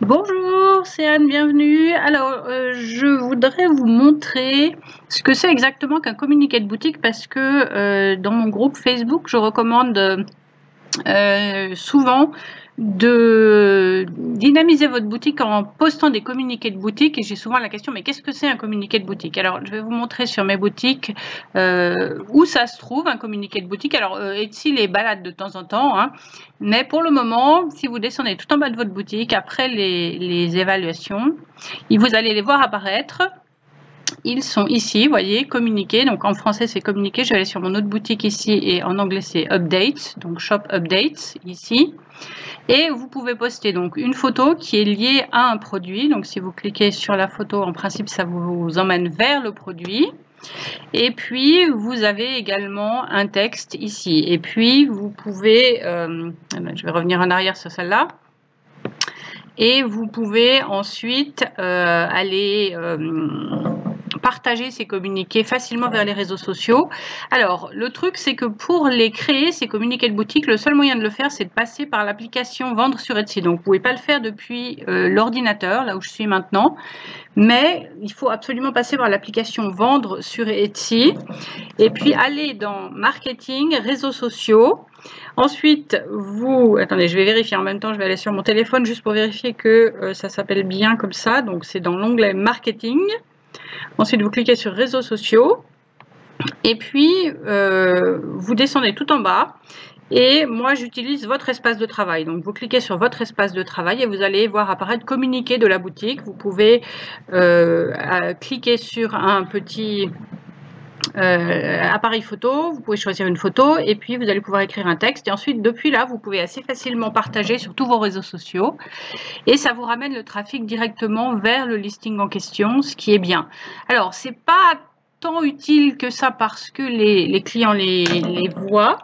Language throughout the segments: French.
Bonjour, c'est Anne, bienvenue. Alors, je voudrais vous montrer ce que c'est exactement qu'un communiqué de boutique parce que dans mon groupe Facebook, je recommande souvent de dynamiser votre boutique en postant des communiqués de boutique et j'ai souvent la question mais qu'est-ce que c'est un communiqué de boutique? Alors je vais vous montrer sur mes boutiques où ça se trouve un communiqué de boutique. Alors Etsy les balade de temps en temps, hein, mais pour le moment si vous descendez tout en bas de votre boutique après les évaluations, vous allez les voir apparaître. Ils sont ici, vous voyez, communiquer. Donc en français, c'est communiquer. Je vais aller sur mon autre boutique ici et en anglais, c'est update. Donc shop updates ici. Et vous pouvez poster donc une photo qui est liée à un produit. Donc si vous cliquez sur la photo, en principe, ça vous emmène vers le produit. Et puis, vous avez également un texte ici. Et puis, vous pouvez, je vais revenir en arrière sur celle-là. Et vous pouvez ensuite aller partager ces communiqués facilement vers les réseaux sociaux. Alors, le truc, c'est que pour les créer, ces communiqués de boutique, le seul moyen de le faire, c'est de passer par l'application Vendre sur Etsy. Donc, vous ne pouvez pas le faire depuis l'ordinateur, là où je suis maintenant, mais il faut absolument passer par l'application Vendre sur Etsy et puis aller dans Marketing, réseaux sociaux. Ensuite, attendez, je vais vérifier en même temps, je vais aller sur mon téléphone juste pour vérifier que ça s'appelle bien comme ça. Donc, c'est dans l'onglet Marketing. Ensuite, vous cliquez sur réseaux sociaux et puis vous descendez tout en bas. Et moi, j'utilise votre espace de travail. Donc, vous cliquez sur votre espace de travail et vous allez voir apparaître communiquer de la boutique. Vous pouvez cliquer sur un petit appareil photo, vous pouvez choisir une photo et puis vous allez pouvoir écrire un texte et ensuite depuis là vous pouvez assez facilement partager sur tous vos réseaux sociaux et ça vous ramène le trafic directement vers le listing en question, ce qui est bien. Alors c'est pas tant utile que ça parce que les clients les voient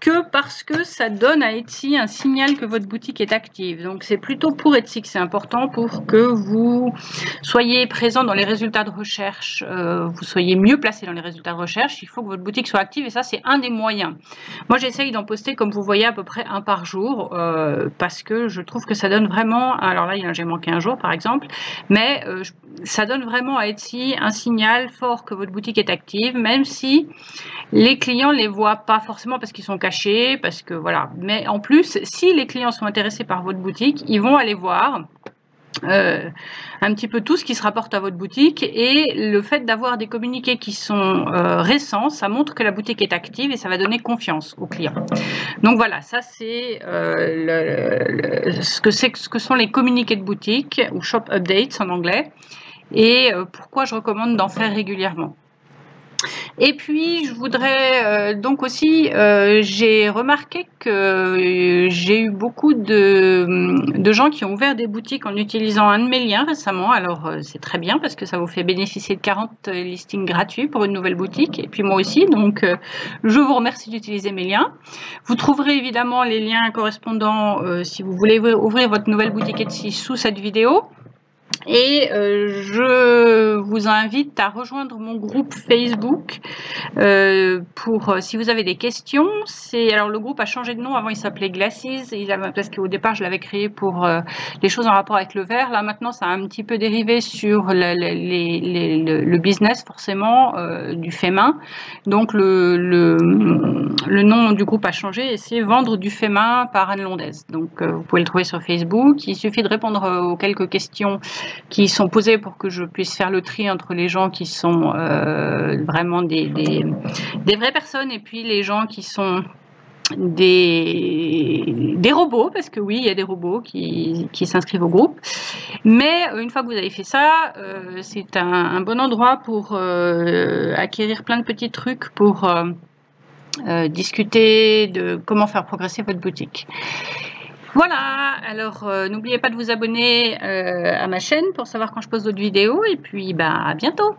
que parce que ça donne à Etsy un signal que votre boutique est active. Donc c'est plutôt pour Etsy que c'est important pour que vous soyez présent dans les résultats de recherche, vous soyez mieux placé dans les résultats de recherche, il faut que votre boutique soit active et ça c'est un des moyens. Moi j'essaye d'en poster comme vous voyez à peu près un par jour parce que je trouve que ça donne vraiment, alors là j'ai manqué un jour par exemple, mais ça donne vraiment à Etsy un signal fort que votre boutique est active, même si les clients ne les voient pas forcément parce qu'ils sont cachés, parce que voilà. Mais en plus, si les clients sont intéressés par votre boutique, ils vont aller voir un petit peu tout ce qui se rapporte à votre boutique et le fait d'avoir des communiqués qui sont récents, ça montre que la boutique est active et ça va donner confiance aux clients. Donc voilà, ça c'est ce que sont les communiqués de boutique ou shop updates en anglais et pourquoi je recommande d'en faire régulièrement. Et puis, je voudrais donc aussi, j'ai remarqué que j'ai eu beaucoup de gens qui ont ouvert des boutiques en utilisant un de mes liens récemment. Alors, c'est très bien parce que ça vous fait bénéficier de 40 listings gratuits pour une nouvelle boutique. Et puis moi aussi, donc je vous remercie d'utiliser mes liens. Vous trouverez évidemment les liens correspondants si vous voulez ouvrir votre nouvelle boutique Etsy sous cette vidéo. Et je vous invite à rejoindre mon groupe Facebook pour si vous avez des questions. Alors le groupe a changé de nom, avant il s'appelait Glasses, parce qu'au départ je l'avais créé pour les choses en rapport avec le verre. Là maintenant ça a un petit peu dérivé sur le business forcément du fait main. Donc le nom du groupe a changé et c'est Vendre du fait main par Anne Londaise. Donc vous pouvez le trouver sur Facebook. Il suffit de répondre aux quelques questions qui sont posées pour que je puisse faire le tri entre les gens qui sont vraiment des vraies personnes et puis les gens qui sont des robots, parce que oui, il y a des robots qui s'inscrivent au groupe. Mais une fois que vous avez fait ça, c'est un bon endroit pour acquérir plein de petits trucs pour discuter de comment faire progresser votre boutique. Voilà, alors n'oubliez pas de vous abonner à ma chaîne pour savoir quand je pose d'autres vidéos et puis à bientôt.